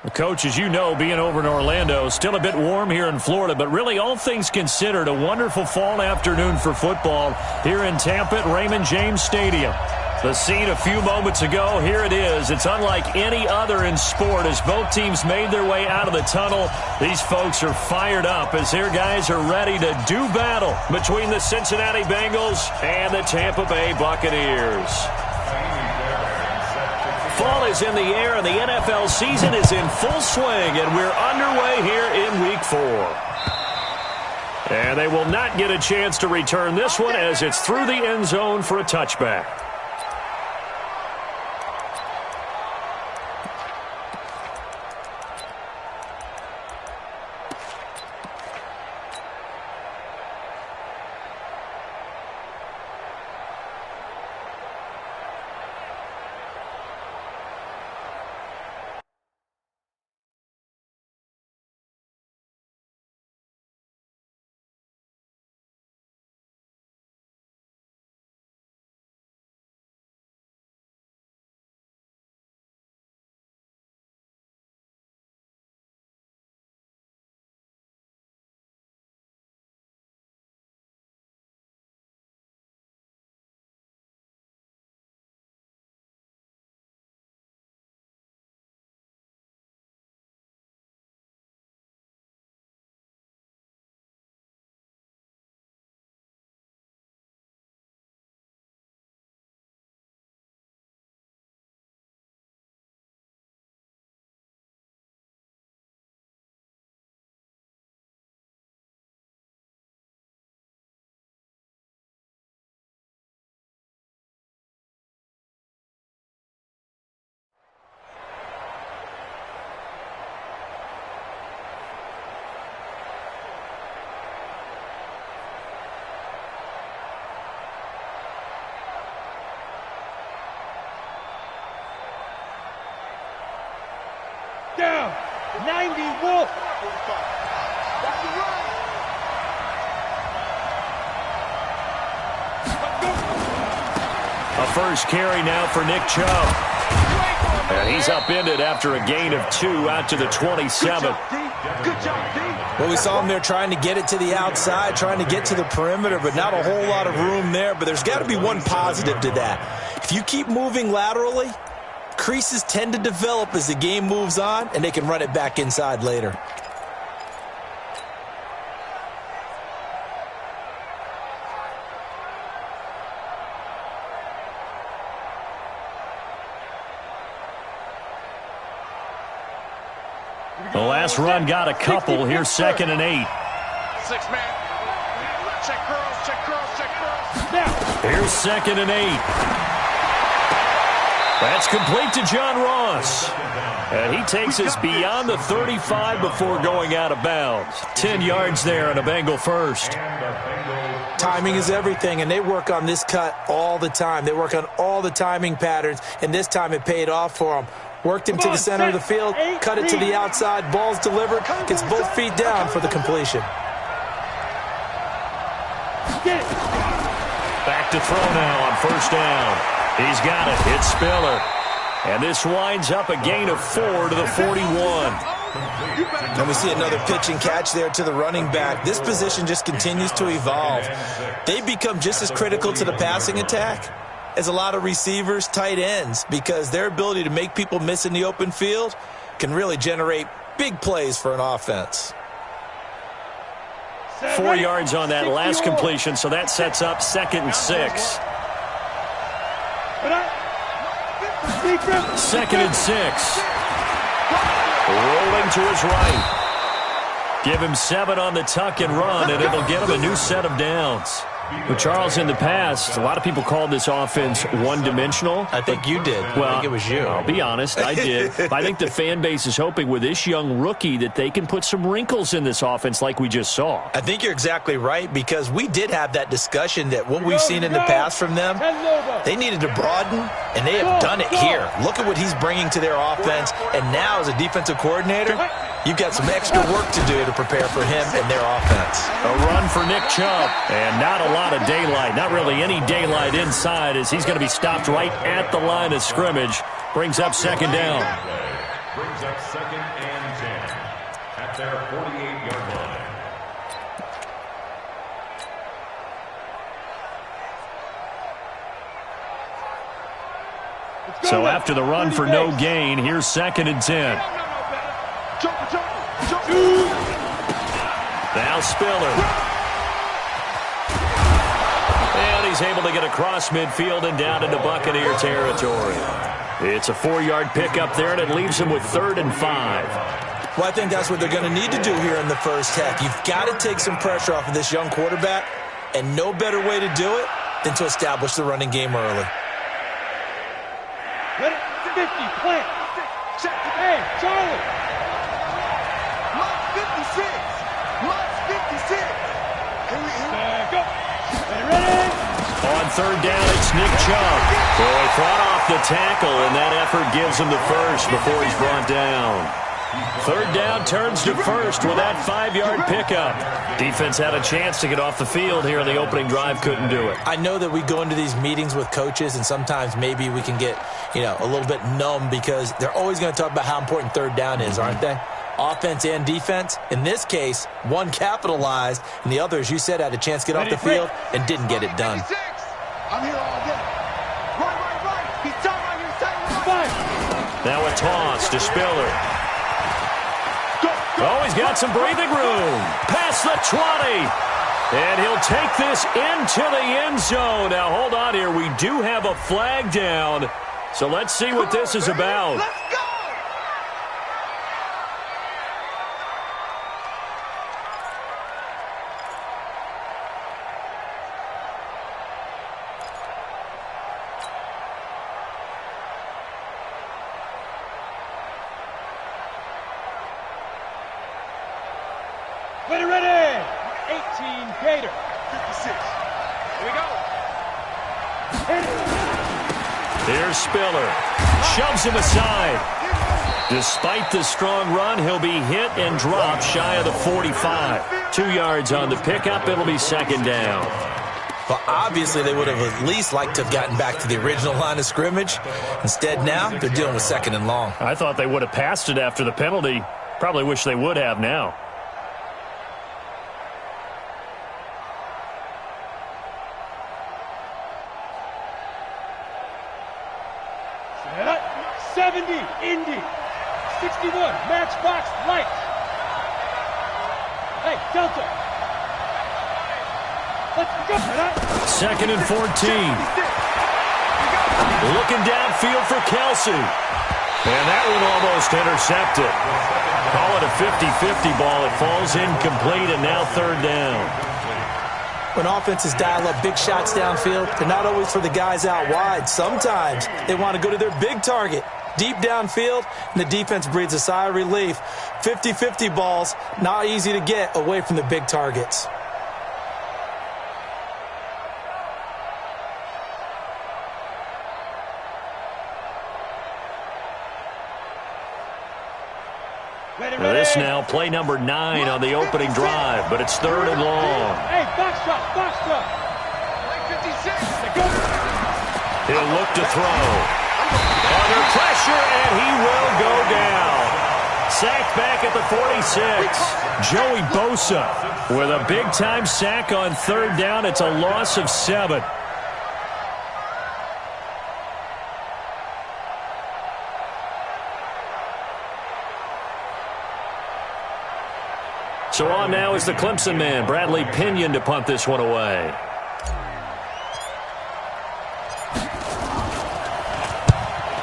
Coach, as you know, being over in Orlando, still a bit warm here in Florida, but really all things considered, a wonderful fall afternoon for football here in Tampa at Raymond James Stadium. The scene a few moments ago, here it is. It's unlike any other in sport as both teams made their way out of the tunnel. These folks are fired up as their guys are ready to do battle between the Cincinnati Bengals and the Tampa Bay Buccaneers. Fall is in the air, and the NFL season is in full swing, and we're underway here in Week 4. And they will not get a chance to return this one as it's through the end zone for a touchback. Down, 90, Wolf. A first carry now for Nick Chubb. And he's upended after a gain of 2 out to the 27. Good job, D. Well, we saw him there trying to get it to the outside, trying to get to the perimeter, but not a whole lot of room there. But there's got to be one positive to that. If you keep moving laterally, creases tend to develop as the game moves on, and they can run it back inside later. The last run got a couple. Here's 2nd and 8. 6 man. Check girls, check girls, check girls. Now. Here's 2nd and 8. That's complete to John Ross. And he takes us beyond the 35 before going out of bounds. 10 yards there and a Bengal first. Timing is everything, and they work on this cut all the time. They work on all the timing patterns, and this time it paid off for them. Worked him to the center of the field, cut it to the outside, ball's delivered, gets both feet down for the completion. Back to throw now on first down. He's got it. It's Spiller. And this winds up a gain of 4 to the 41. And we see another pitch and catch there to the running back. This position just continues to evolve. They become just as critical to the passing attack as a lot of receivers, tight ends, because their ability to make people miss in the open field can really generate big plays for an offense. 4 yards on that last completion, so that sets up 2nd and 6. 2nd and 6. Rolling to his right. Give him 7 on the tuck and run, and it'll get him a new set of downs. Well, Charles, in the past, a lot of people called this offense one-dimensional. I think you did. Well, I think it was you. I'll be honest, I did. I think the fan base is hoping with this young rookie that they can put some wrinkles in this offense like we just saw. I think you're exactly right, because we did have that discussion that what we've seen in the past from them, they needed to broaden, and they have done it here. Look at what he's bringing to their offense, and now as a defensive coordinator, you've got some extra work to do to prepare for him and their offense. A run for Nick Chubb, and not a lot of daylight, not really any daylight inside as he's going to be stopped right at the line of scrimmage. Brings up 2nd down. Brings up 2nd and 10 at their 48-yard line. So after the run for no gain, here's 2nd and 10. Now Spiller. And he's able to get across midfield and down into Buccaneer territory. It's a 4-yard pickup there, and it leaves him with 3rd and 5. Well, I think that's what they're going to need to do here in the first half. You've got to take some pressure off of this young quarterback, and no better way to do it than to establish the running game early. 50, plant. Hey, Charlie. Mark 56. Mark 56. Go. Ready? On 3rd down, it's Nick Chubb. Well, he fought off the tackle, and that effort gives him the first before he's brought down. 3rd down turns to 1st with that 5-yard pickup. Defense had a chance to get off the field here in the opening drive, couldn't do it. I know that we go into these meetings with coaches, and sometimes maybe we can get, a little bit numb because they're always going to talk about how important 3rd down is, aren't they? Offense and defense. In this case, one capitalized, and the other, as you said, had a chance to get off the field and didn't get it done. I'm here all day. Right. He's down right here. Now a toss to Spiller. Oh, he's got some breathing room. Past the 20. And he'll take this into the end zone. Now, hold on here. We do have a flag down. So let's see what this is about. Let's go. Ready. 18, Gator. 56. Here we go. Here's Spiller. Shoves him aside. Despite the strong run, he'll be hit and dropped shy of the 45. 2 yards on the pickup. It'll be 2nd down. Well, obviously, they would have at least liked to have gotten back to the original line of scrimmage. Instead, now, they're dealing with 2nd and long. I thought they would have passed it after the penalty. Probably wish they would have now. Indy, 61, Matchbox Light. Hey, Delta. Let's go. 2nd and 14. Looking downfield for Kelsey. And that one almost intercepted. Call it a 50-50 ball. It falls incomplete, and now 3rd down. When offenses dial up big shots downfield, they're not always for the guys out wide. Sometimes they want to go to their big target. Deep downfield, and the defense breathes a sigh of relief. 50-50 balls, not easy to get away from the big targets. Now this now, play number 9 on the opening drive, but it's 3rd and long. Hey, box drop. 56. He'll look to throw. Under pressure, and he will go down. Sacked back at the 46. Joey Bosa with a big-time sack on 3rd down. It's a loss of 7. So on now is the Clemson man, Bradley Pinion, to punt this one away.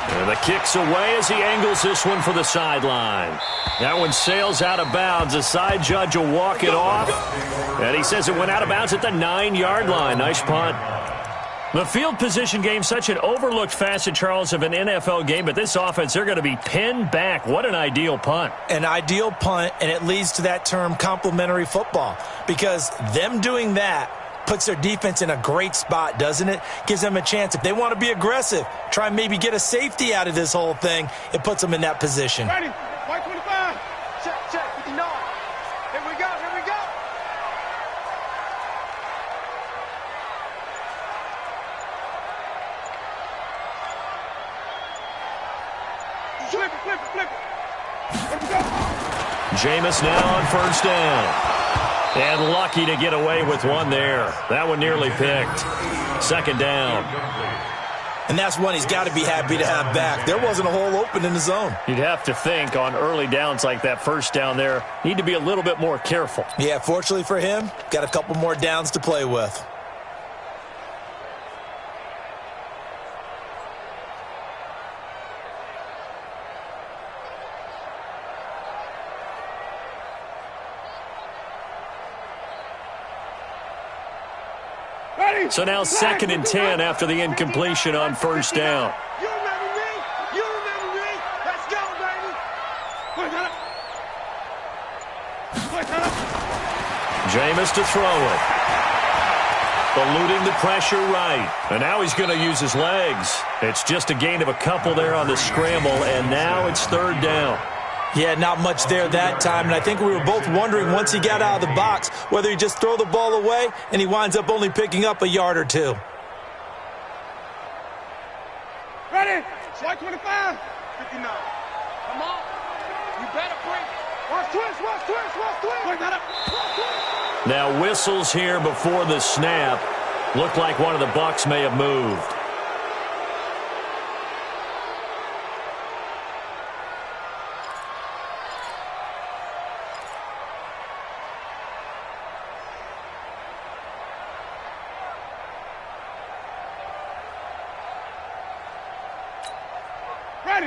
And the kick's away as he angles this one for the sideline. That one sails out of bounds. The side judge will walk it off. And he says it went out of bounds at the 9-yard line. Nice punt. The field position game, such an overlooked facet, Charles, of an NFL game, but this offense, they're going to be pinned back. What an ideal punt. An ideal punt, and it leads to that term complementary football, because them doing that puts their defense in a great spot, doesn't it? Gives them a chance. If they want to be aggressive, try and maybe get a safety out of this whole thing, it puts them in that position. Ready, white 25. Check, 59. Here we go. Flip it. Jameis now on first down. And lucky to get away with one there. That one nearly picked. Second down. And that's one he's got to be happy to have back. There wasn't a hole open in the zone. You'd have to think on early downs like that first down there, need to be a little bit more careful. Yeah, fortunately for him, got a couple more downs to play with. So now 2nd and 10 after the incompletion on first down. You remember me? You remember me? Let's go, baby. Jameis to throw it. Eluding the pressure right. And now he's going to use his legs. It's just a gain of a couple there on the scramble, and now it's 3rd down. Yeah, not much there that time, and I think we were both wondering once he got out of the box whether he'd just throw the ball away and he winds up only picking up a yard or two. Ready? Slide 25. 59. Come on. You better break it. Watch twist, watch twist, watch twist. Break that up. Now whistles here before the snap. Looked like one of the Bucs may have moved.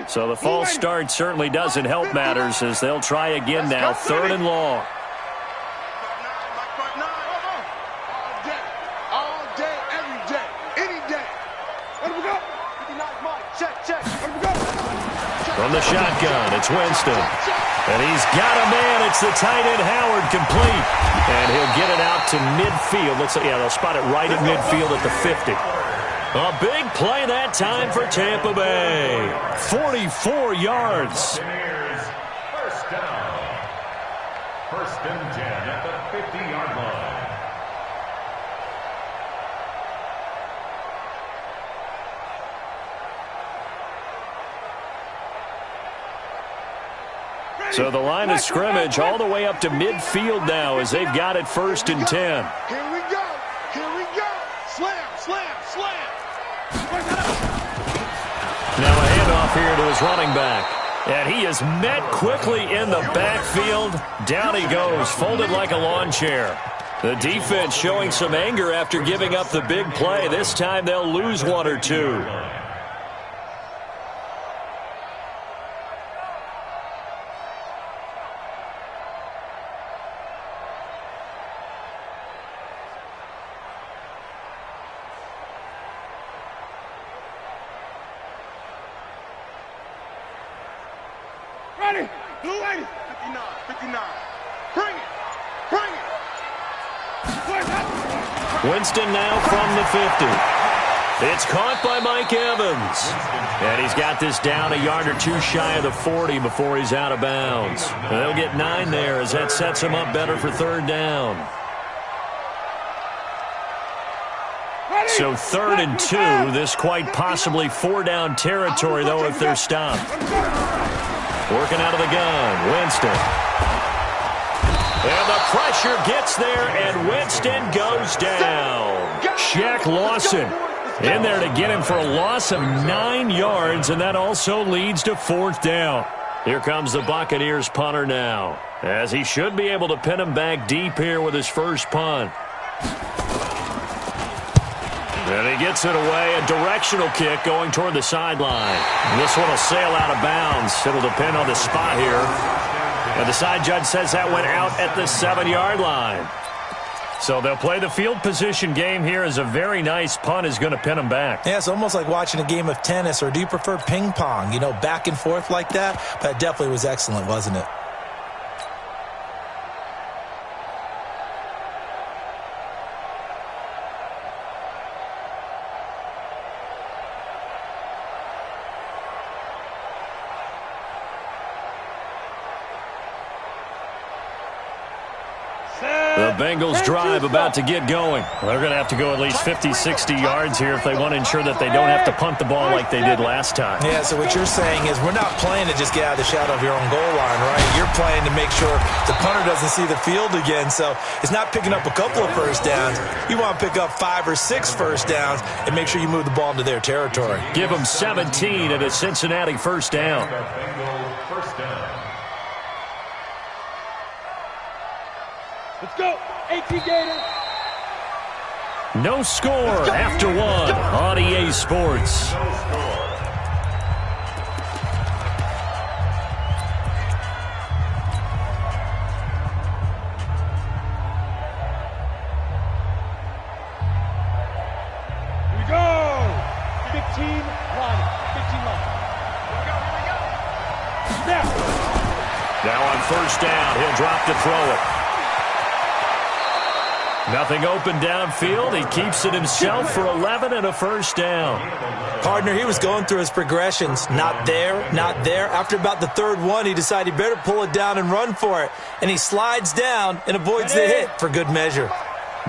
So the false start certainly doesn't help matters as they'll try again now. 3rd and long. All day, every day, any day. Let me go. 59 Mike. Check. Let me go. From the shotgun, it's Winston. And he's got a man. It's the tight end Howard, complete. And he'll get it out to midfield. Looks like, yeah, they'll spot it right at midfield at the 50. A big play that time for Tampa Bay. 44 yards. First down. 1st and 10 at the 50-yard line. So the line of scrimmage all the way up to midfield now as they've got it 1st and 10. Here we go. Slam. Now a handoff here to his running back. And he is met quickly in the backfield. Down he goes, folded like a lawn chair. The defense showing some anger after giving up the big play. This time they'll lose one or two. Ready? Blue 80. 59. Bring it. Winston now from the 50. It's caught by Mike Evans. And he's got this down a yard or two shy of the 40 before he's out of bounds. And they'll get 9 there as that sets him up better for 3rd down. So 3rd and 2, this quite possibly 4-down territory, though, if they're stopped. Working out of the gun, Winston. And the pressure gets there, and Winston goes down. Shaq Lawson in there to get him for a loss of 9 yards, and that also leads to 4th down. Here comes the Buccaneers punter now, as he should be able to pin him back deep here with his first punt. And he gets it away, a directional kick going toward the sideline. This one will sail out of bounds. It'll depend on the spot here. And the side judge says that went out at the 7-yard line. So they'll play the field position game here as a very nice punt is going to pin them back. Yeah, it's almost like watching a game of tennis, or do you prefer ping pong? You know, back and forth like that? That definitely was excellent, wasn't it? The Bengals drive about to get going. They're going to have to go at least 50, 60 yards here if they want to ensure that they don't have to punt the ball like they did last time. Yeah, so what you're saying is we're not playing to just get out of the shadow of your own goal line, right? You're playing to make sure the punter doesn't see the field again. So it's not picking up a couple of first downs. You want to pick up 5 or 6 first downs and make sure you move the ball into their territory. Give them 17 at a Cincinnati first down. First down. Let's go. 18 Gators. No score after one on EA Sports. No score. Here we go. 15 line. 15 line. Here we go. Now on first down, he'll drop to throw it. Nothing open downfield. He keeps it himself for 11 and a first down. Partner, he was going through his progressions. Not there, not there. After about the third one, he decided he better pull it down and run for it. And he slides down and avoids the hit for good measure.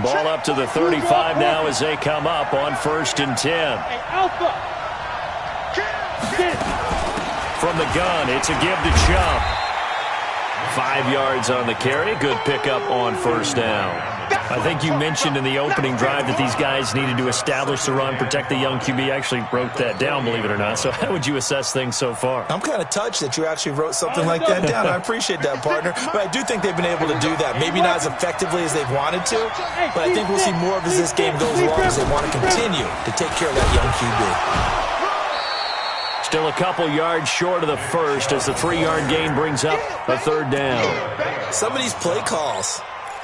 Ball up to the 35 now as they come up on 1st and 10. Hey, Alpha. From the gun, it's a give to Chubb. 5 yards on the carry. Good pickup on first down. I think you mentioned in the opening drive that these guys needed to establish the run, protect the young QB. I actually wrote that down, believe it or not. So how would you assess things so far? I'm kind of touched that you actually wrote something like that down. I appreciate that, partner. But I do think they've been able to do that. Maybe not as effectively as they've wanted to, but I think we'll see more of as this game goes along as they want to continue to take care of that young QB. Still a couple yards short of the first as the 3-yard gain brings up a third down. Some of these play calls,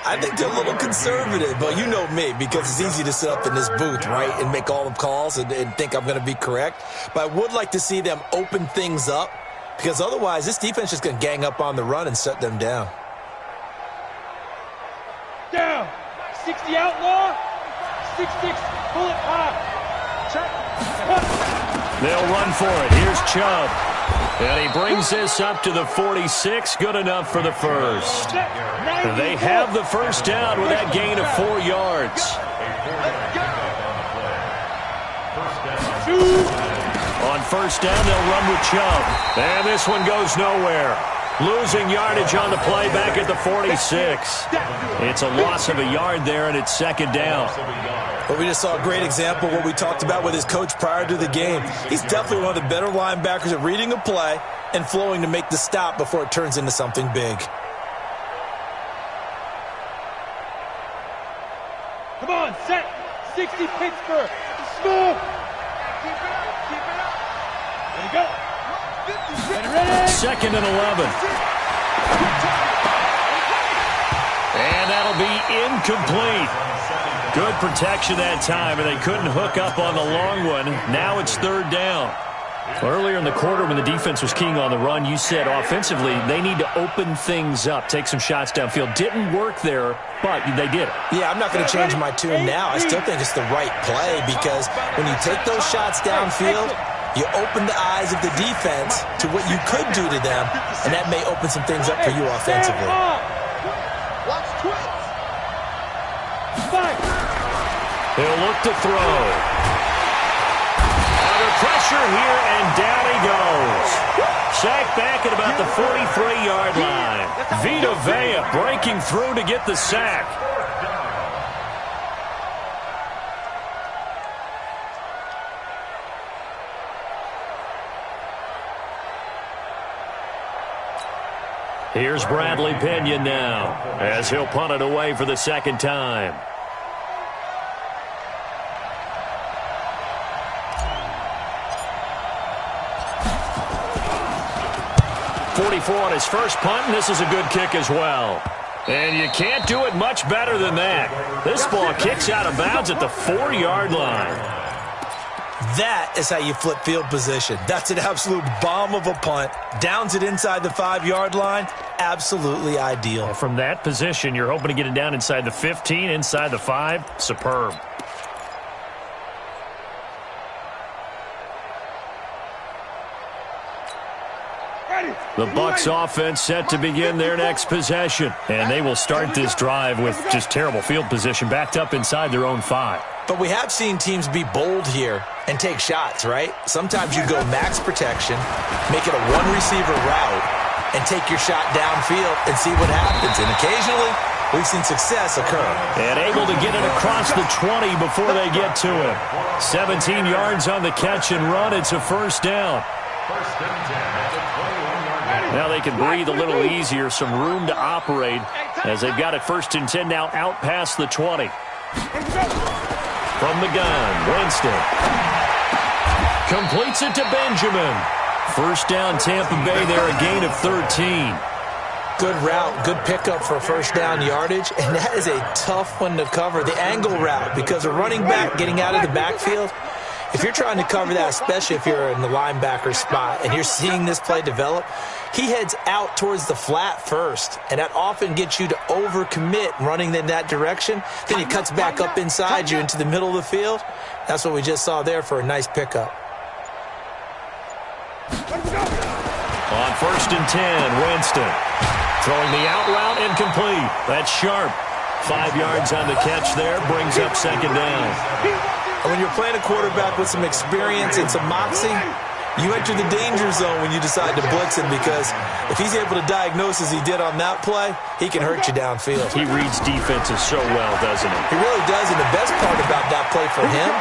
I think they're a little conservative, but you know me, because it's easy to sit up in this booth, right, and make all the calls and think I'm going to be correct. But I would like to see them open things up, because otherwise this defense is going to gang up on the run and shut them down. Down. 60 outlaw. 6-6 bullet pop. Check. They'll run for it. Here's Chubb. And he brings this up to the 46. Good enough for the first. They have the first down with that gain of 4 yards. On first down, they'll run with Chubb. And this one goes nowhere. Losing yardage on the play back at the 46. It's a loss of a yard there, and it's second down. But we just saw a great example of what we talked about with his coach prior to the game. He's definitely one of the better linebackers at reading a play and flowing to make the stop before it turns into something big. Come on, set. 60 Pittsburgh. Smooth. Keep it up. Keep it up. Ready, go. Ready. Second and 11. And that'll be incomplete. Good protection that time, and they couldn't hook up on the long one. Now it's third down. Earlier in the quarter when the defense was keying on the run, you said offensively they need to open things up, take some shots downfield. Didn't work there, but they did it. Yeah, I'm not going to change my tune now. I still think it's the right play because when you take those shots downfield, you open the eyes of the defense to what you could do to them, and that may open some things up for you offensively. Watch twins. He'll look to throw. Under pressure here, and down he goes. Sacked back at about the 43-yard line. Vita Vea breaking through to get the sack. Here's Bradley Pinion now, as he'll punt it away for the second time. On his first punt, and this is a good kick as well. And you can't do it much better than that. This ball kicks out of bounds at the 4-yard line. That is how you flip field position. That's an absolute bomb of a punt. Downs it inside the 5-yard line. Absolutely ideal. From that position, you're hoping to get it down inside the 15, inside the 5. Superb. The Bucs offense set to begin their next possession. And they will start this drive with just terrible field position, backed up inside their own 5. But we have seen teams be bold here and take shots, right? Sometimes you go max protection, make it a one-receiver route, and take your shot downfield and see what happens. And occasionally, we've seen success occur. And able to get it across the 20 before they get to him. 17 yards on the catch and run. It's a first down. First and 10 at the 21-yard line. Now they can breathe a little easier, some room to operate as they've got it first and 10 now out past the 20. From the gun, Winston. Completes it to Benjamin. First down, Tampa Bay there, a gain of 13. Good route, good pickup for first down yardage, and that is a tough one to cover, the angle route, because a running back getting out of the backfield, if you're trying to cover that, especially if you're in the linebacker spot and you're seeing this play develop, he heads out towards the flat first, and that often gets you to overcommit running in that direction. Then he cuts back up inside you into the middle of the field. That's what we just saw there for a nice pickup. On first and 10, Winston. Throwing the out route incomplete. That's Sharp. 5 yards on the catch there, brings up second down. And when you're playing a quarterback with some experience and some moxie, you enter the danger zone when you decide to blitz him, because if he's able to diagnose as he did on that play, he can hurt you downfield. He reads defenses so well, doesn't he? He really does, and the best part about that play for him,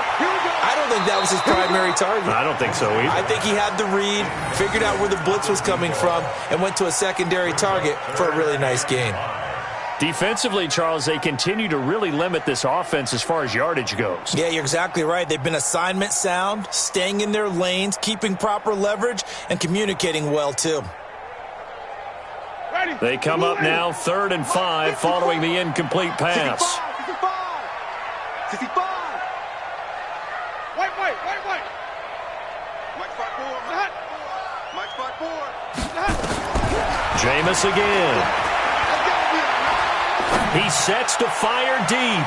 I don't think that was his primary target. I don't think so either. I think he had the read, figured out where the blitz was coming from, and went to a secondary target for a really nice gain. Defensively, Charles, they continue to really limit this offense as far as yardage goes. Yeah, you're exactly right. They've been assignment sound, staying in their lanes, keeping proper leverage, and communicating well, too. They come up now, 3rd and 5, following the incomplete pass. 65. White. Mike spot 4. Mike spot 4. Jameis again. He sets to fire deep.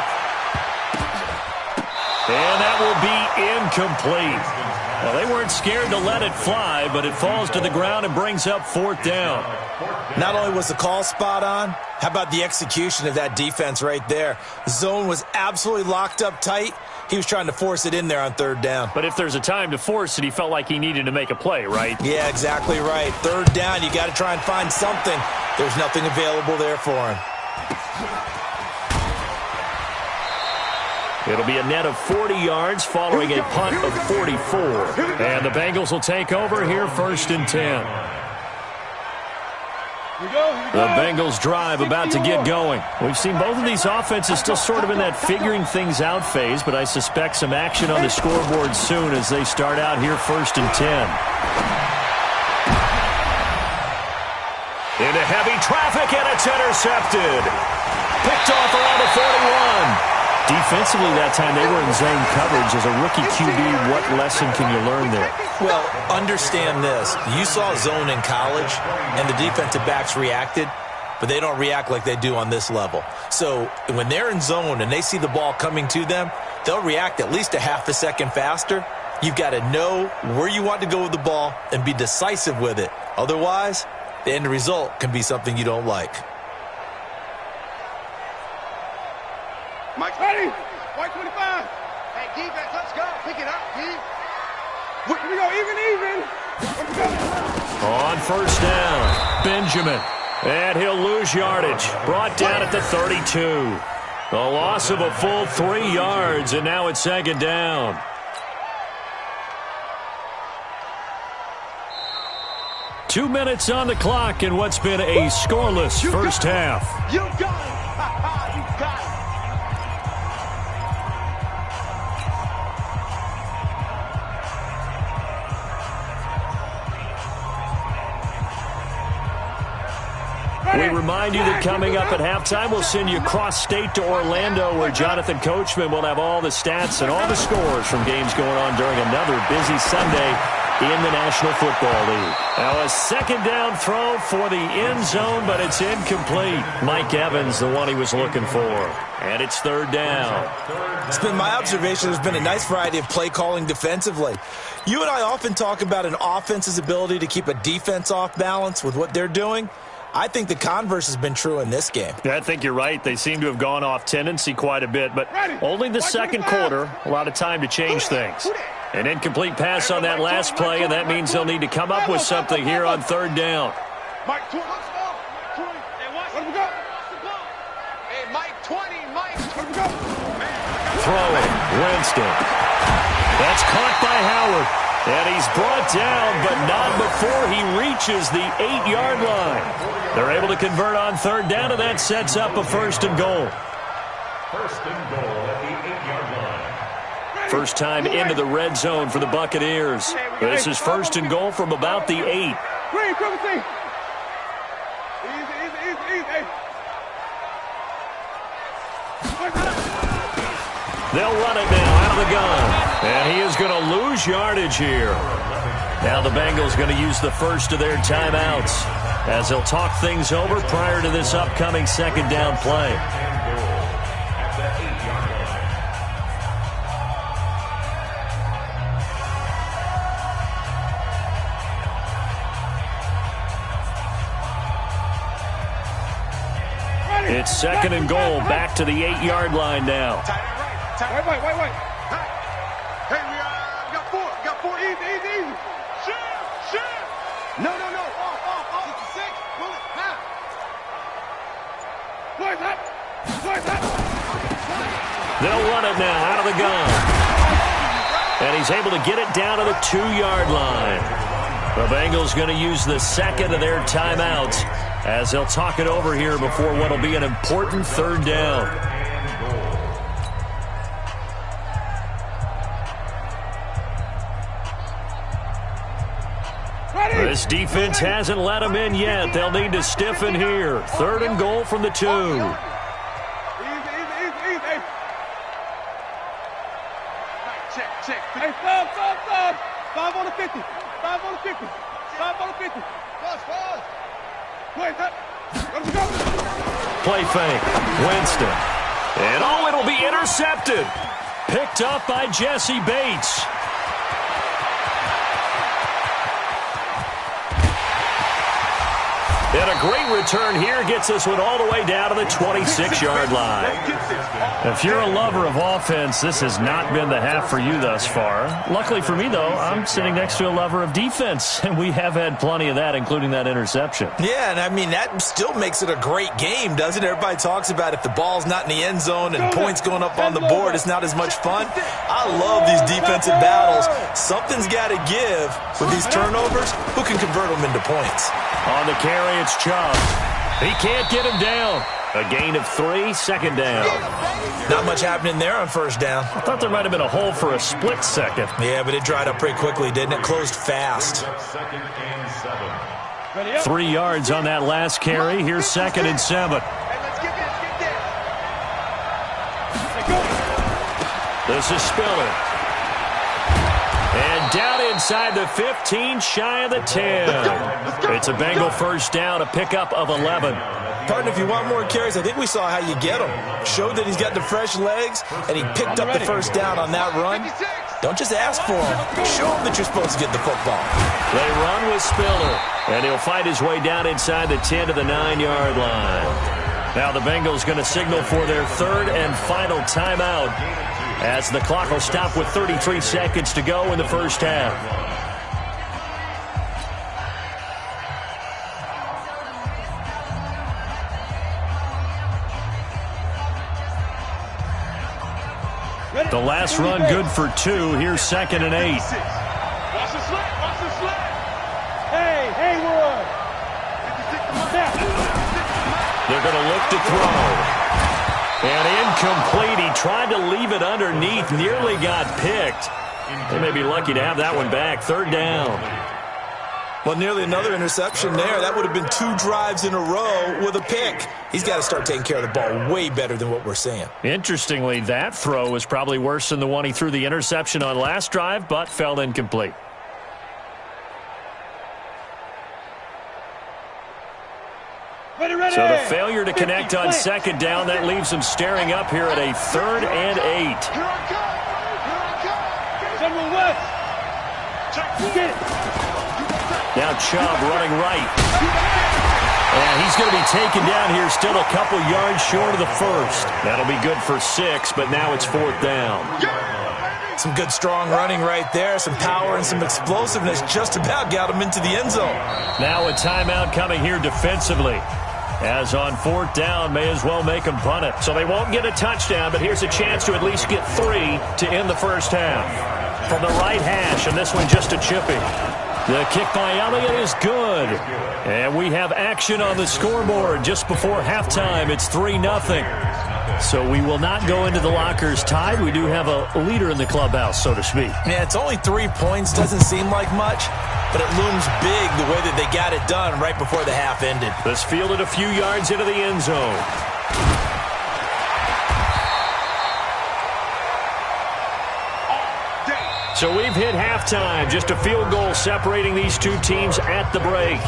And that will be incomplete. Well, they weren't scared to let it fly, but it falls to the ground and brings up 4th down. Not only was the call spot on, how about the execution of that defense right there? The zone was absolutely locked up tight. He was trying to force it in there on 3rd down. But if there's a time to force it, he felt like he needed to make a play, right? Yeah, exactly right. 3rd down, you got to try and find something. There's nothing available there for him. It'll be a net of 40 yards following a punt of 44. And the Bengals will take over here, 1st and 10. The Bengals drive about to get going. We've seen both of these offenses still sort of in that figuring things out phase, but I suspect some action on the scoreboard soon as they start out here, 1st and 10. Into heavy traffic, and it's intercepted. Picked off around the 41. Defensively that time, they were in zone coverage. As a rookie QB, what lesson can you learn there? Well, understand this. You saw zone in college, and the defensive backs reacted, but they don't react like they do on this level. So when they're in zone and they see the ball coming to them, they'll react at least a half a second faster. You've got to know where you want to go with the ball and be decisive with it. Otherwise, the end result can be something you don't like. Mike ready. White 25. Hey, defense, let's go. Pick it up, D. Here we go, even. Let's go. On 1st down, Benjamin. And he'll lose yardage. Brought down at the 32. A loss of a full 3 yards, and now it's 2nd down. Two minutes on the clock in what's been a scoreless first half. You got it. You got it. We remind you that coming up at halftime, we'll send you cross-state to Orlando, where Jonathan Coachman will have all the stats and all the scores from games going on during another busy Sunday in the National Football League. Now a second down throw for the end zone, but it's incomplete. Mike Evans, the one he was looking for. And it's third down. It's been my observation there's been a nice variety of play calling defensively. You and I often talk about an offense's ability to keep a defense off balance with what they're doing. I think the converse has been true in this game. I think you're right. They seem to have gone off tendency quite a bit, but only the second quarter, a lot of time to change things. An incomplete pass on that last play, and that means they'll need to come up with something here on third down. Mike 20. Let him go. Hey, Mike 20. Mike. Let him go. Throwing. Winston. That's caught by Howard. And he's brought down, but not before he reaches the 8-yard line. They're able to convert on third down, and that sets up a first and goal. First and goal at the 8-yard line. First time into the red zone for the Buccaneers. This is first and goal from about the 8. Green, easy. They'll run it now out of the gun. And he is going to lose yardage here. Now the Bengals going to use the first of their timeouts as they'll talk things over prior to this upcoming second down play. It's second and goal, back to the 8-yard line now. Wait. Hey, we got four. Easy. Shoot. No. Off. 66. Pull it. Now. Boys up. They'll run it now out of the gun. And he's able to get it down to the 2-yard line. The Bengals going to use the second of their timeouts as they'll talk it over here before what will be an important third down. This defense hasn't let them in yet. They'll need to stiffen here. Third and goal from the 2. Easy. Check. Hey, stop. 5 on the 50. 5 on the 50. Pause. Play that. Let's go. Play fake. Winston. And it'll be intercepted. Picked up by Jesse Bates. And a great return here gets this one all the way down to the 26-yard line. If you're a lover of offense, this has not been the half for you thus far. Luckily for me, though, I'm sitting next to a lover of defense, and we have had plenty of that, including that interception. Yeah, and I mean, that still makes it a great game, doesn't it? Everybody talks about if the ball's not in the end zone and points going up on the board, it's not as much fun. I love these defensive battles. Something's got to give with these turnovers. Who can convert them into points? On the carry, it's Chubb. He can't get him down. A gain of 3, second down. Not much happening there on first down. I thought there might have been a hole for a split second. Yeah, but it dried up pretty quickly, didn't it? Closed fast. 3 yards on that last carry. Here's second and 7. This is Spiller. And down inside the 15, shy of the 10. It's a Bengal first down, a pickup of 11. Partner, if you want more carries, I think we saw how you get him. Showed that he's got the fresh legs, and he picked up the first down on that run. Don't just ask for him. Show him that you're supposed to get the football. They run with Spiller, and he'll fight his way down inside the 10 to the 9-yard line. Now the Bengals going to signal for their third and final timeout, as the clock will stop with 33 seconds to go in the first half. The last run good for 2. Here's second and 8. Watch the slant. Hey, Haywood. They're going to look to throw. And incomplete. He tried to leave it underneath. Nearly got picked. They may be lucky to have that one back. Third down. Well, nearly another interception there. That would have been 2 drives in a row with a pick. He's got to start taking care of the ball way better than what we're seeing. Interestingly, that throw was probably worse than the one he threw the interception on last drive, but fell incomplete. So the failure to connect on second down, that leaves them staring up here at a 3rd and 8. Here I come. General West. Get it. Now Chubb running right. And he's going to be taken down here, still a couple yards short of the first. That'll be good for 6, but now it's 4th down. Some good, strong running right there. Some power and some explosiveness just about got him into the end zone. Now a timeout coming here defensively. As on 4th down, may as well make them punt it. So they won't get a touchdown, but here's a chance to at least get 3 to end the first half. From the right hash, and this one just a chipping. The kick by Elliott is good. And we have action on the scoreboard just before halftime. It's 3-0. So we will not go into the lockers tied. We do have a leader in the clubhouse, so to speak. Yeah, it's only 3 points. Doesn't seem like much, but it looms big the way that they got it done right before the half ended. This fielded a few yards into the end zone. So we've hit halftime. Just a field goal separating these two teams at the break.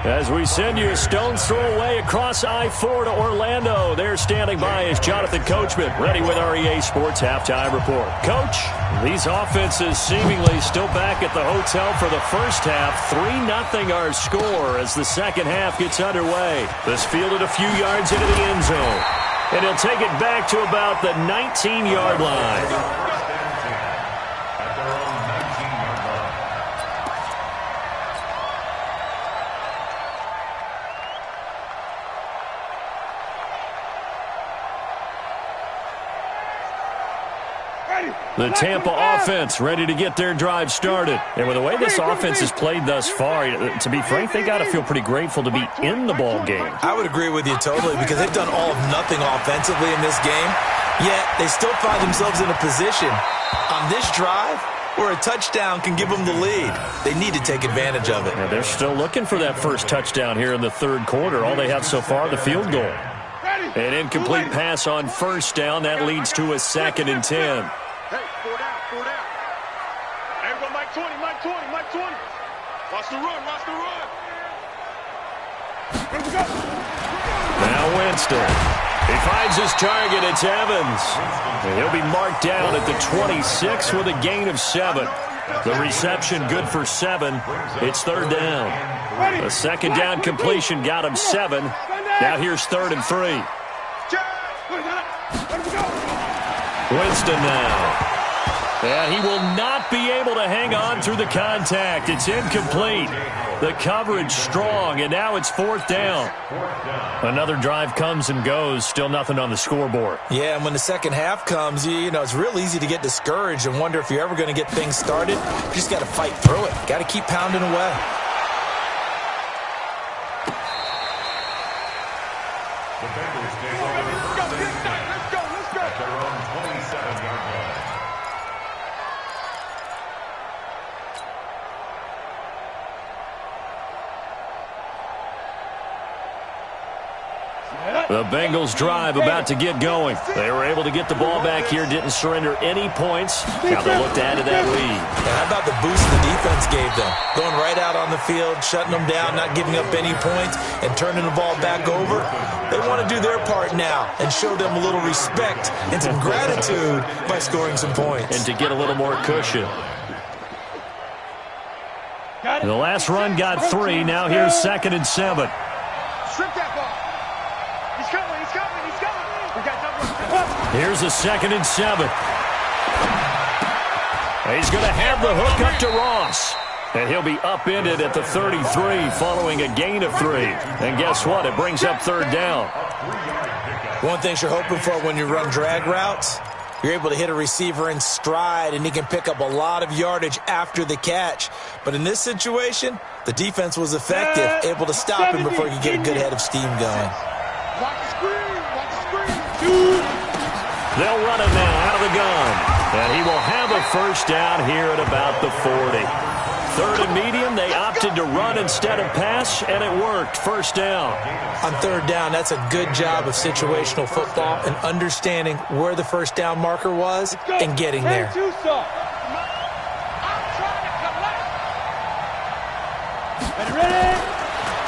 As we send you a stone's throw away across I-4 to Orlando. There standing by is Jonathan Coachman, ready with our EA Sports Halftime Report. Coach, these offenses seemingly still back at the hotel for the first half. 3-0 our score as the second half gets underway. This fielded a few yards into the end zone. And he'll take it back to about the 19-yard line. The Tampa offense ready to get their drive started. And with the way this offense has played thus far, to be frank, they got to feel pretty grateful to be in the ball game. I would agree with you totally because they've done all of nothing offensively in this game, yet they still find themselves in a position on this drive where a touchdown can give them the lead. They need to take advantage of it. Yeah, they're still looking for that first touchdown here in the third quarter. All they have so far, the field goal. An incomplete pass on first down. That leads to a 2nd and 10. Hey, 4 down, 4 down. Hey, we go Mike 20, Mike 20, Mike 20. Watch the run, watch the run. Here we go. Now Winston. He finds his target. It's Evans. And he'll be marked down at the 26 with a gain of 7. The reception good for 7. It's 3rd down. A 2nd down completion got him 7. Now here's 3rd and 3. Winston now. And he will not be able to hang on through the contact. It's incomplete. The coverage strong, and now it's 4th down. Another drive comes and goes. Still nothing on the scoreboard. Yeah, and when the second half comes, you know, it's real easy to get discouraged and wonder if you're ever going to get things started. You just got to fight through it. Got to keep pounding away. The Bengals take over the first and 10 at their own 27-yard line. The Bengals drive about to get going. They were able to get the ball back here, didn't surrender any points. Now they look to add to that lead. And how about the boost the defense gave them? Going right out on the field, shutting them down, not giving up any points, and turning the ball back over. They want to do their part now and show them a little respect and some gratitude by scoring some points. And to get a little more cushion. The last run got 3. Now here's 2nd and 7. Strip that ball. He's coming, he's coming, he's coming. We got double. Here's a 2nd and 7. He's going to have the hook up to Ross. And he'll be upended at the 33 following a gain of 3. And guess what? It brings up 3rd down. One thing you're hoping for when you run drag routes, you're able to hit a receiver in stride, and he can pick up a lot of yardage after the catch. But in this situation, the defense was effective, able to stop him before he could get a good head of steam going. Watch the screen, watch the screen. They'll run it now out of the gun. And he will have a first down here at about the 40. 3rd and medium, they opted to run instead of pass, and it worked. First down. On 3rd down, that's a good job of situational football and understanding where the first down marker was and getting there.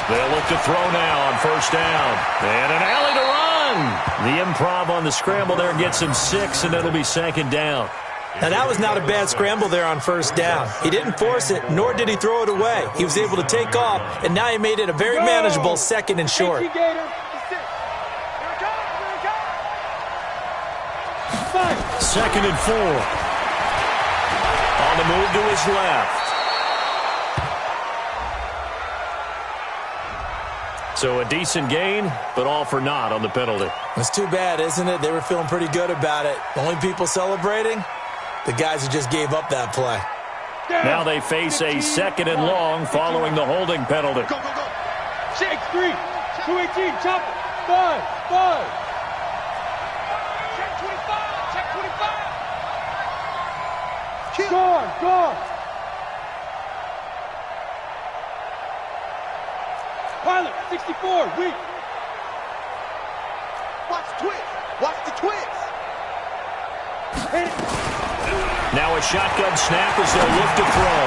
They'll look to throw now on first down. And an alley to run. The improv on the scramble there gets him 6, and it'll be second down. Now, that was not a bad scramble there on first down. He didn't force it, nor did he throw it away. He was able to take off, and now he made it a very manageable second and short. Second and 4. On the move to his left. So a decent gain, but all for naught on the penalty. It's too bad, isn't it? They were feeling pretty good about it. The only people celebrating, the guys who just gave up that play. Now they face a second and long following the holding penalty. Go, go, go. Check 3. 218. Chop it. 5. Check 25. Check 25. Gone. Pilot, 64, weak. Watch the twist. Watch the twist. Now a shotgun snap as they'll look to throw.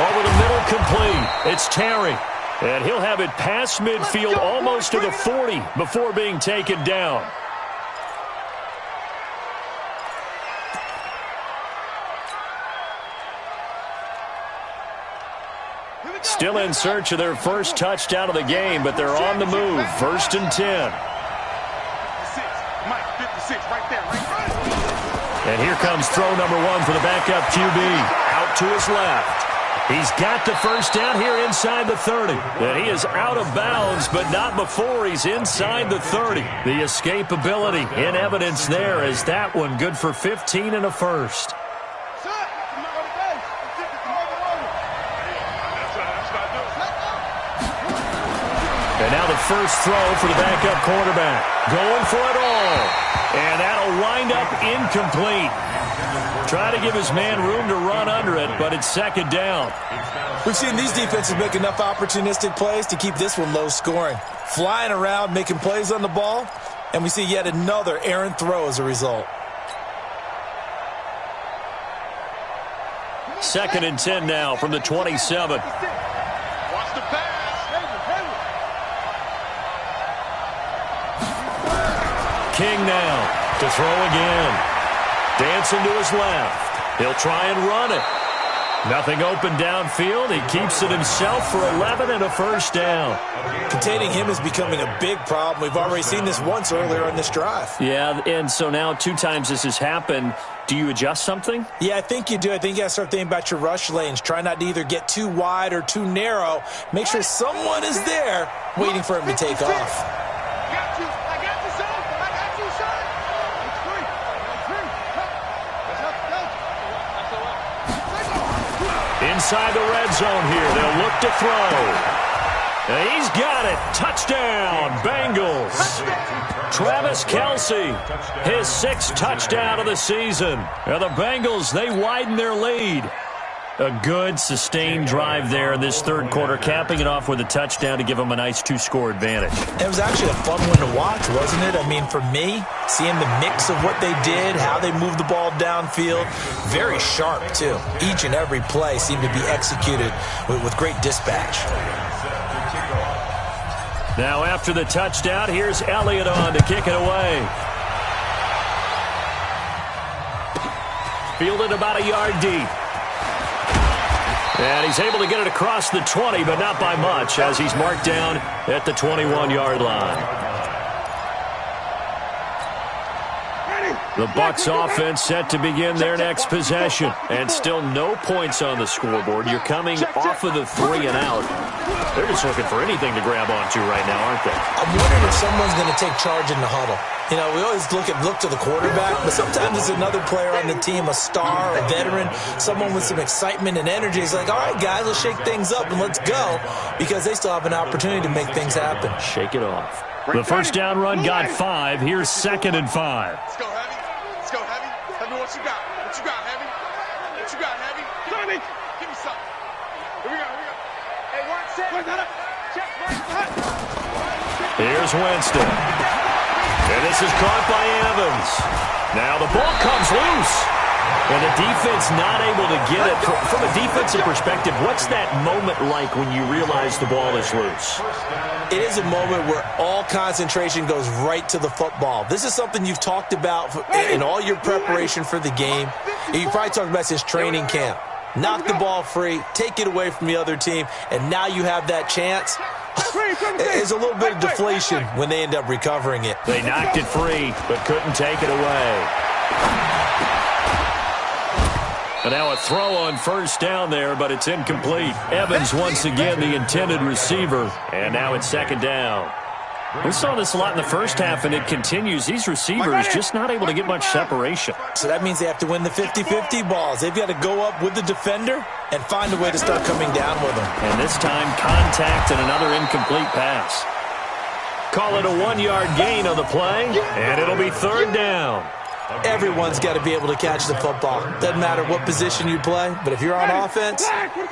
Over the middle, complete. It's Terry. And he'll have it past midfield, almost to the 40, before being taken down. Still in search of their first touchdown of the game, but they're on the move. First and 10. And here comes throw number 1 for the backup QB. Out to his left. He's got the first down here inside the 30. And he is out of bounds, but not before he's inside the 30. The escapability in evidence there as that one good for 15 and a first. And now the first throw for the backup quarterback. Going for it all. And that'll wind up incomplete. Try to give his man room to run under it, but it's second down. We've seen these defenses make enough opportunistic plays to keep this one low scoring. Flying around, making plays on the ball, and we see yet another errant throw as a result. Second and 10 now from the 27. Watch the pass. King now to throw again. Dancing to his left. He'll try and run it. Nothing open downfield. He keeps it himself for 11 and a first down. Containing him is becoming a big problem. We've already seen this once earlier on this drive. Yeah, and so now 2 times this has happened. Do you adjust something? Yeah, I think you do. I think you got to start thinking about your rush lanes. Try not to either get too wide or too narrow. Make sure someone is there waiting for him to take off. Inside the red zone here. They'll look to throw. And he's got it. Touchdown, Bengals. Travis Kelce, his 6th touchdown of the season. Now the Bengals, they widen their lead. A good, sustained drive there in this third quarter, capping it off with a touchdown to give them a nice 2-score advantage. It was actually a fun one to watch, wasn't it? I mean, for me, seeing the mix of what they did, how they moved the ball downfield, very sharp, too. Each and every play seemed to be executed with great dispatch. Now after the touchdown, here's Elliott on to kick it away. Fielded about a yard deep. And he's able to get it across the 20, but not by much, as he's marked down at the 21-yard line. The Bucs offense set to begin their next possession. And still no points on the scoreboard. You're coming off of the 3 and out. They're just looking for anything to grab onto right now, aren't they? I'm wondering if someone's going to take charge in the huddle. You know, we always look to the quarterback, but sometimes it's another player on the team, a star, a veteran, someone with some excitement and energy. It's like, all right, guys, let's shake things up and let's go, because they still have an opportunity to make things happen. Shake it off. The first down run got 5. Here's second and 5. Let's go, Heavy. Let's go, Heavy. Tell me what you got. What you got, Heavy? What you got, Heavy? Johnny, give me something. Here we go. Hey, watch it. Check, right. Here's Winston. And this is caught by Evans. Now the ball comes loose. And the defense not able to get it. From a defensive perspective, what's that moment like when you realize the ball is loose? It is a moment where all concentration goes right to the football. This is something you've talked about in all your preparation for the game. You probably talked about since training camp. Knock the ball free, take it away from the other team, and now you have that chance. There's a little bit of deflation when they end up recovering it. They knocked it free, but couldn't take it away. And now a throw on first down there, but it's incomplete. Evans once again the intended receiver, and now it's second down. We saw this a lot in the first half, and it continues. These receivers just not able to get much separation. So that means they have to win the 50-50 balls. They've got to go up with the defender and find a way to start coming down with them. And this time, contact and another incomplete pass. Call it a 1-yard gain on the play, and it'll be third down. Everyone's got to be able to catch the football. Doesn't matter what position you play, but if you're on offense,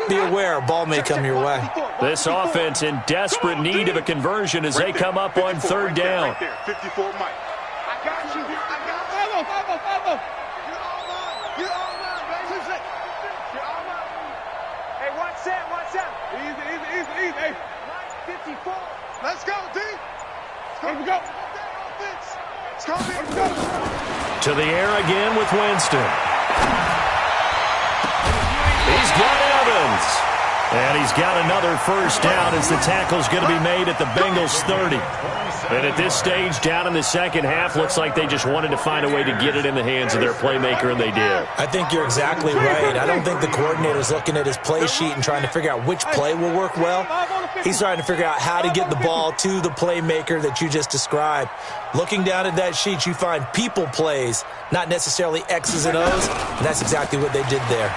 be aware a ball may come your way. This offense in desperate need of a conversion as they come up on third down. 54 Mike. I got you. I got you. Follow. You're all mine. You're all mine, baby. You're all mine. Hey, watch that. Easy. Hey. Mike, 54. Let's go, D. Here we go. Let's go. To the air again with Winston. He's got Evans. And he's got another first down as the tackle's going to be made at the Bengals 30. And at this stage, down in the second half, looks like they just wanted to find a way to get it in the hands of their playmaker, and they did. I think you're exactly right. I don't think the coordinator's looking at his play sheet and trying to figure out which play will work well. He's trying to figure out how to get the ball to the playmaker that you just described. Looking down at that sheet, you find people plays, not necessarily X's and O's, and that's exactly what they did there.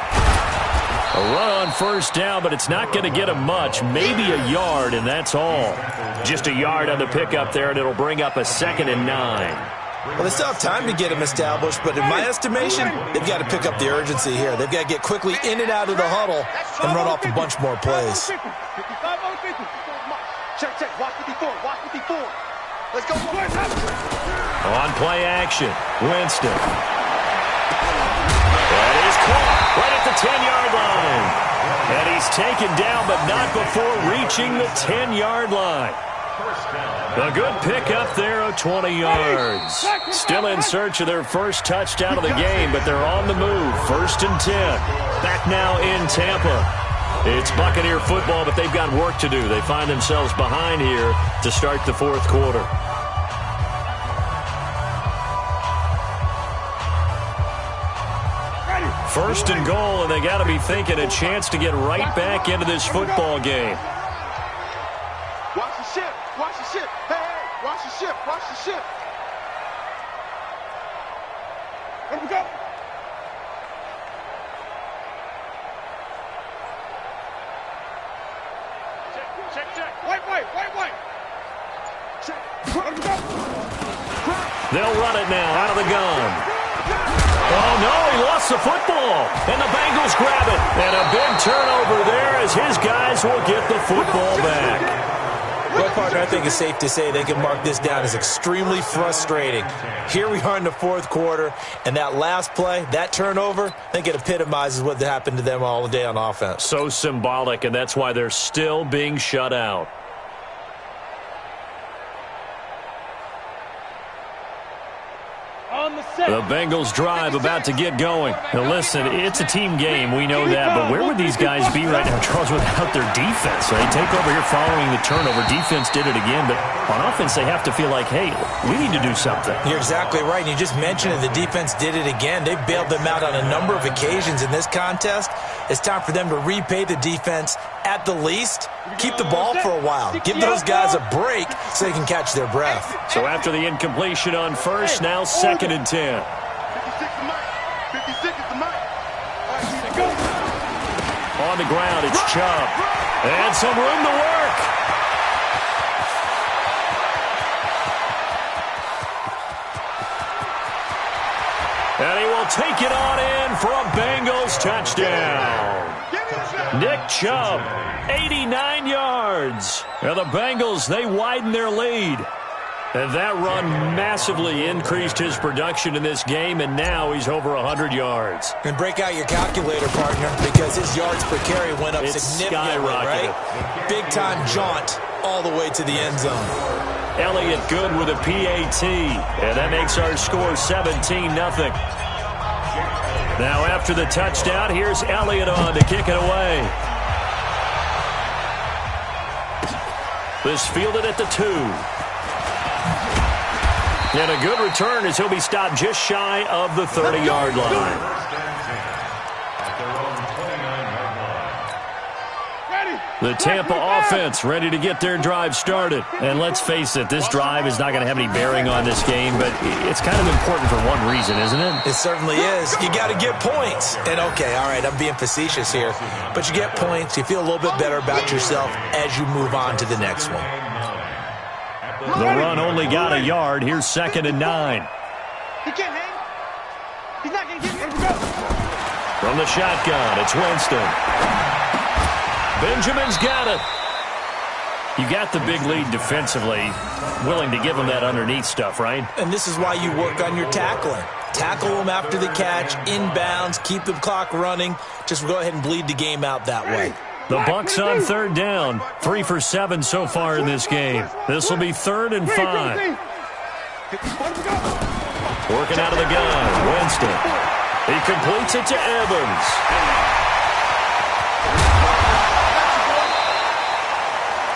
A run on first down, but it's not going to get him much. Maybe a yard, and that's all. Just a yard on the pickup there, and it'll bring up a 2nd and 9. Well, they still have time to get him established, but in my estimation, they've got to pick up the urgency here. They've got to get quickly in and out of the huddle and run off a bunch more plays. Check. Watch 54. Let's go. On play action, Winston. That is caught right at the 10-yard line. And he's taken down, but not before reaching the 10-yard line. A good pickup there of 20 yards. Still in search of their first touchdown of the game, but they're on the move. 1st and 10. Back now in Tampa. It's Buccaneer football, but they've got work to do. They find themselves behind here to start the fourth quarter. First and goal, and they got to be thinking a chance to get right back into this football game. Watch the ship. Hey, watch the ship. Here we go. Check. Wait. Check. Here we go. They'll run it now out of the gun. Oh, no, he lost the football. And the Bengals grab it. And a big turnover there as his guys will get the football back. Well, partner, I think it's safe to say they can mark this down as extremely frustrating. Here we are in the fourth quarter, and that last play, that turnover, I think it epitomizes what happened to them all day on offense. So symbolic, and that's why they're still being shut out. The Bengals drive about to get going. Now listen, it's a team game, we know that, but where would these guys be right now, Charles, without their defense? They take over here following the turnover. Defense did it again, but on offense they have to feel like, hey, we need to do something. You're exactly right, and you just mentioned it. The defense did it again. They bailed them out on a number of occasions in this contest. It's time for them to repay the defense at the least. Keep the ball for a while. Give those guys a break so they can catch their breath. So after the incompletion on first, now 2nd and 10. 56 is the mic. On the ground, it's Chubb. And some room to work. And he will take it on in for a Bengals touchdown. Nick Chubb, 89 yards. And the Bengals, they widen their lead. And that run massively increased his production in this game, and now he's over 100 yards. And break out your calculator, partner, because his yards per carry went up significantly, right? Big-time jaunt all the way to the end zone. Elliott good with a PAT, and that makes our score 17-0. Now after the touchdown, here's Elliott on to kick it away. This fielded at the 2. And a good return as he'll be stopped just shy of the 30-yard line. The Tampa offense ready to get their drive started. And let's face it, this drive is not going to have any bearing on this game, but it's kind of important for one reason, isn't it? It certainly is. You got to get points. And okay, all right, I'm being facetious here, but you get points, you feel a little bit better about yourself as you move on to the next one. The run only got a yard. Here's 2nd and 9. He can't hang. He's not going to get it. Go. From the shotgun, it's Winston. Benjamin's got it. You got the big lead defensively, willing to give him that underneath stuff, right? And this is why you work on your tackling. Tackle them after the catch, inbounds, keep the clock running. Just go ahead and bleed the game out that way. The Bucs on 3rd down. 3 for 7 so far in this game. This will be 3rd and 5. Working out of the gun, Winston. He completes it to Evans.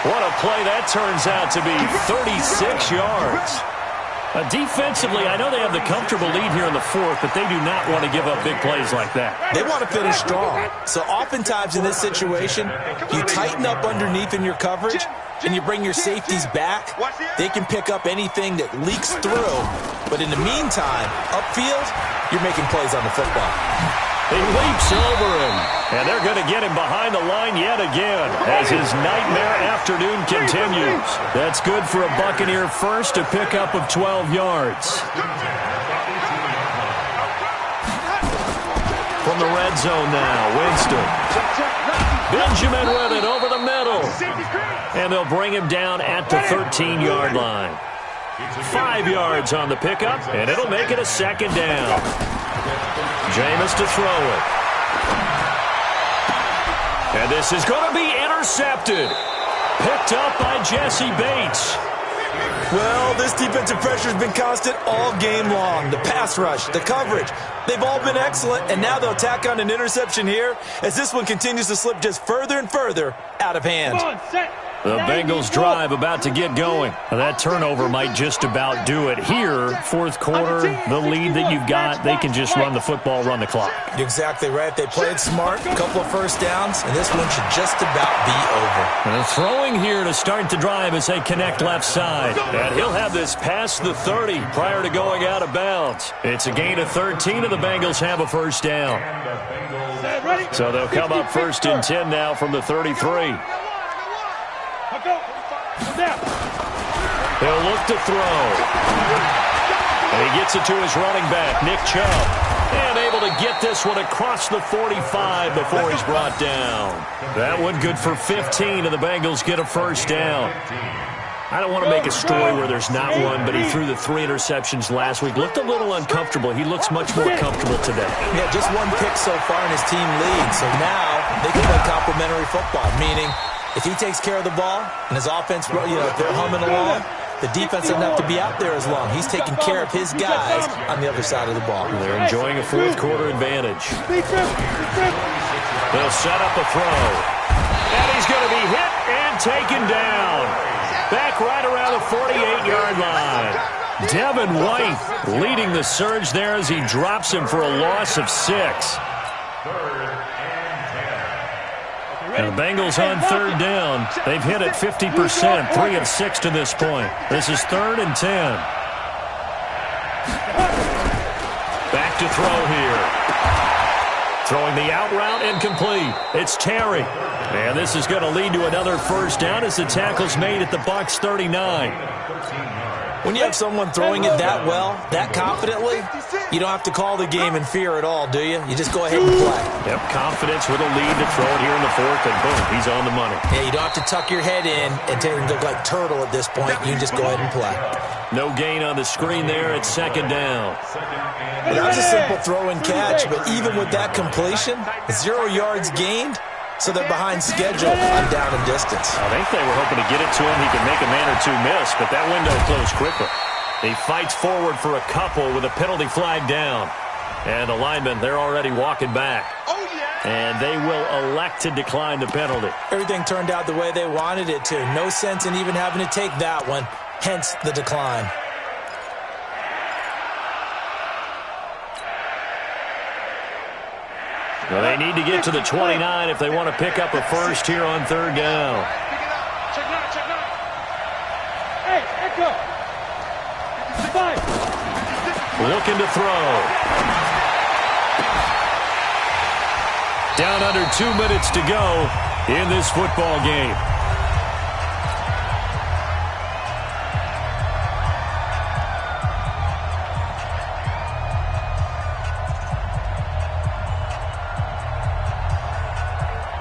What a play that turns out to be. 36 yards. Defensively, I know they have the comfortable lead here in the 4th, but they do not want to give up big plays like that. They want to finish strong. So oftentimes in this situation, you tighten up underneath in your coverage, and you bring your safeties back. They can pick up anything that leaks through. But in the meantime, upfield, you're making plays on the football. He leaps over him, and they're going to get him behind the line yet again as his nightmare afternoon continues. That's good for a Buccaneer first, a pickup of 12 yards. From the red zone now, Winston. Benjamin with it over the middle. And they'll bring him down at the 13-yard line. 5 yards on the pickup, and it'll make it a 2nd down. Jameis to throw it. And this is going to be intercepted. Picked up by Jesse Bates. Well, this defensive pressure has been constant all game long. The pass rush, the coverage, they've all been excellent, and now they'll tack on an interception here as this one continues to slip just further and further out of hand. The Bengals drive about to get going. That turnover might just about do it. Here, 4th quarter, the lead that you've got, they can just run the football, run the clock. You're exactly right. They played smart, a couple of first downs, and this one should just about be over. And the throwing here to start the drive as they connect left side. And he'll have this past the 30 prior to going out of bounds. It's a gain of 13, and the Bengals have a first down. So they'll come up 1st and 10 now from the 33. He'll look to throw. And he gets it to his running back, Nick Chubb. And able to get this one across the 45 before he's brought down. That one good for 15, and the Bengals get a first down. I don't want to make a story where there's not one, but he threw the 3 interceptions last week. Looked a little uncomfortable. He looks much more comfortable today. Yeah, just 1 pick so far in his team lead. So now they can play complementary football, meaning if he takes care of the ball and his offense, if they're humming along, the defense doesn't have to be out there as long. He's taking care of his guys on the other side of the ball. They're enjoying a 4th quarter advantage. They'll set up a throw. And he's going to be hit and taken down. Back right around the 48-yard line. Devin White leading the surge there as he drops him for a loss of 6. And the Bengals on 3rd down. They've hit it 50%, 3 of 6 to this point. This is 3rd and 10. Back to throw here. Throwing the out route incomplete. It's Terry. And this is going to lead to another first down as the tackle's made at the Bucs 39. When you have someone throwing it that well, that confidently, you don't have to call the game in fear at all, do you? You just go ahead and play. Yep, confidence with a lead to throw it here in the fourth, and boom, he's on the money. Yeah, you don't have to tuck your head in and take it look like turtle at this point. You can just go ahead and play. No gain on the screen there. It's second down. Well, that was a simple throw and catch, but even with that completion, 0 yards gained, so they're behind schedule on down and distance. I think they were hoping to get it to him. He could make a man or two miss, but that window closed quickly. He fights forward for a couple with a penalty flag down. And the linemen, they're already walking back. Oh, yeah. And they will elect to decline the penalty. Everything turned out the way they wanted it to. No sense in even having to take that one, hence the decline. Well, they need to get to the 29 if they want to pick up a first here on third down. Check now. Hey, Echo. 5. Looking to throw. Down under 2 minutes to go in this football game.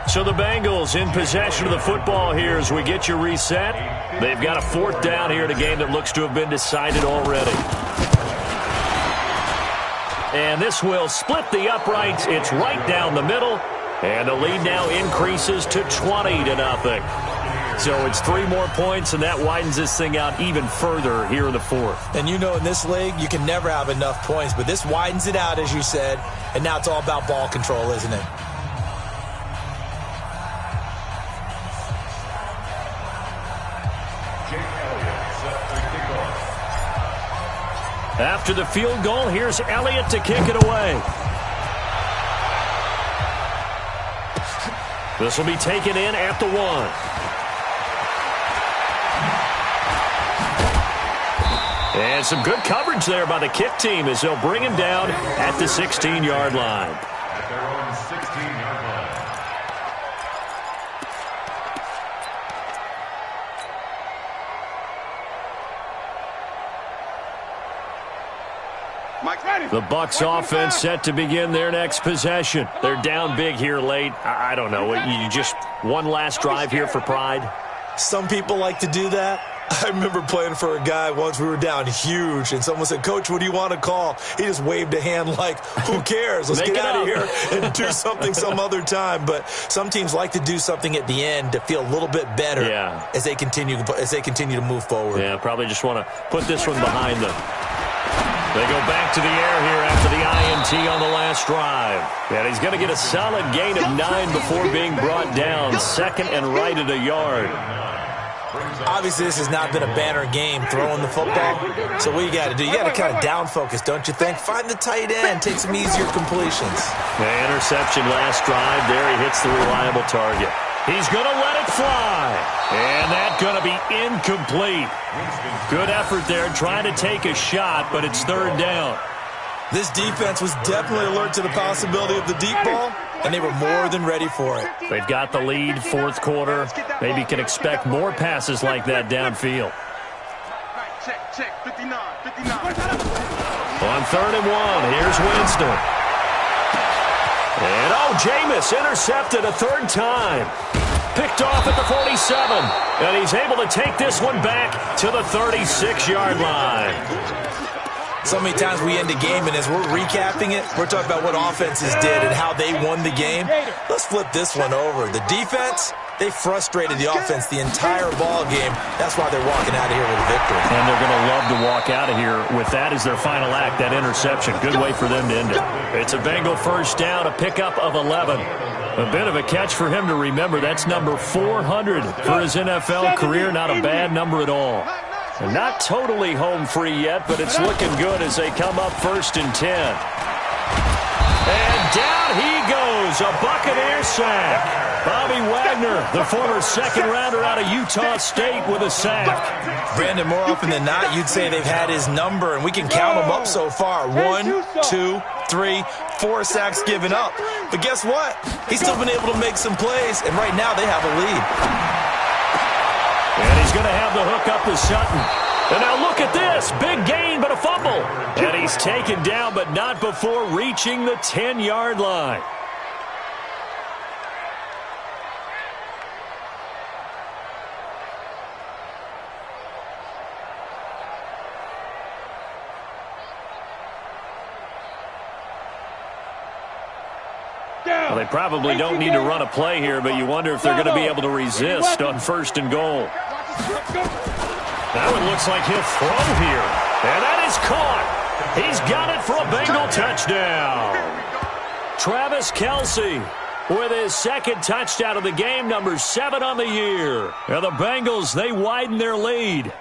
So the Bengals in possession of the football here as we get you reset. They've got a fourth down here in a game that looks to have been decided already. And this will split the uprights. It's right down the middle. And the lead now increases to 20-0. So it's 3 more points, and that widens this thing out even further here in the fourth. And you know in this league, you can never have enough points, but this widens it out, as you said, and now it's all about ball control, isn't it? After the field goal, here's Elliott to kick it away. This will be taken in at the 1. And some good coverage there by the kick team as they'll bring him down at the 16-yard line. At their own 16-yard line. The Bucs offense set to begin their next possession. They're down big here late. I don't know. You just one last drive here for pride? Some people like to do that. I remember playing for a guy once. We were down huge, and someone said, "Coach, what do you want to call?" He just waved a hand like, who cares? Let's get out of here and do something some other time. But some teams like to do something at the end to feel a little bit better as they continue to move forward. Yeah, probably just want to put this one behind them. They go back to the air here after the INT on the last drive. And he's going to get a solid gain of 9 before being brought down. Second and right at a yard. Obviously, this has not been a banner game throwing the football. So what you got to do, you got to kind of down focus, don't you think? Find the tight end, take some easier completions. The interception last drive. There he hits the reliable target. He's going to let it fly. And that's going to be incomplete. Good effort there trying to take a shot, but it's third down. This defense was definitely alert to the possibility of the deep ball, and they were more than ready for it. They've got the lead, fourth quarter. Maybe can expect more passes like that downfield. Check, 59. On 3rd and 1, here's Winston. And, Jameis intercepted a third time. Picked off at the 47. And he's able to take this one back to the 36-yard line. So many times we end a game, and as we're recapping it, we're talking about what offenses did and how they won the game. Let's flip this one over. The defense, they frustrated the offense the entire ball game. That's why they're walking out of here with a victory. And they're going to love to walk out of here with that as their final act, that interception. Good way for them to end it. It's a Bengal first down, a pickup of 11. A bit of a catch for him to remember. That's number 400 for his NFL career. Not a bad number at all. And not totally home free yet, but it's looking good as they come up 1st and 10. And down he goes, a Buccaneer sack. Bobby Wagner, the former second-rounder out of Utah State with a sack. Brandon, more often than not, you'd say they've had his number, and we can count them up so far. 1, 2, 3, 4 sacks given up. But guess what? He's still been able to make some plays, and right now they have a lead. And he's going to have the hook up to Sutton. And now look at this. Big gain, but a fumble. And he's taken down, but not before reaching the 10-yard line. Well, they probably don't need to run a play here, but you wonder if they're going to be able to resist on 1st and goal. That one looks like he'll throw here. And that is caught. He's got it for a Bengal touchdown. Travis Kelce with his 2nd touchdown of the game, number 7 on the year. And the Bengals, they widen their lead.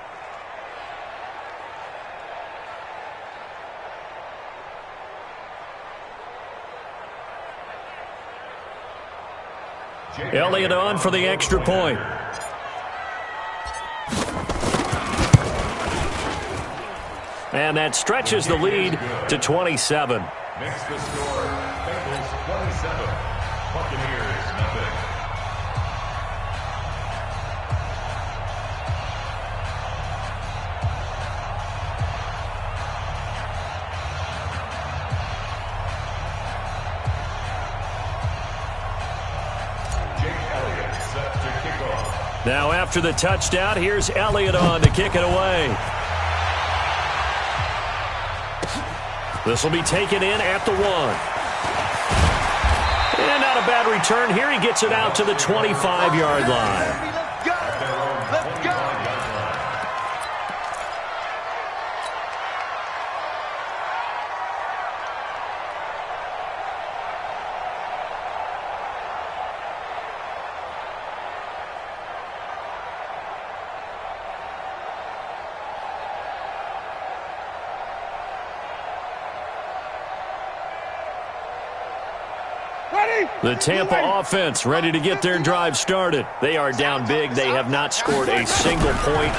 Elliott on for the extra point. And that stretches the lead to 27. Makes the score Bengals 27, Buccaneers nothing. Now after the touchdown, here's Elliott on to kick it away. This will be taken in at the 1. And not a bad return here. He gets it out to the 25-yard line. Let's go. Let's go. The Tampa offense ready to get their drive started. They are down big. They have not scored a single point.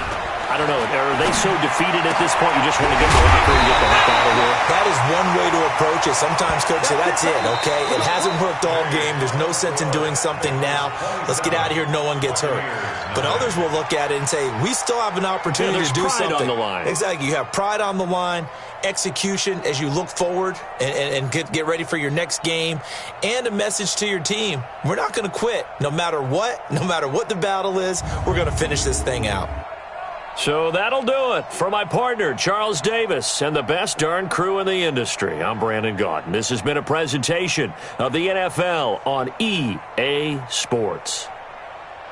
I don't know. Are they so defeated at this point you just want to get in the locker and get the heck out of here? That is one way to approach it. Sometimes, Coach, say that's it, okay? It hasn't worked all game. There's no sense in doing something now. Let's get out of here. No one gets hurt. But others will look at it and say, we still have an opportunity to do something. On the line. Exactly. You have pride on the line, execution as you look forward and get ready for your next game, and a message to your team. We're not going to quit no matter what the battle is. We're going to finish this thing out. So that'll do it for my partner, Charles Davis, and the best darn crew in the industry. I'm Brandon Gaudin. This has been a presentation of the NFL on EA Sports.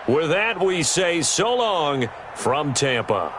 With that, we say so long from Tampa.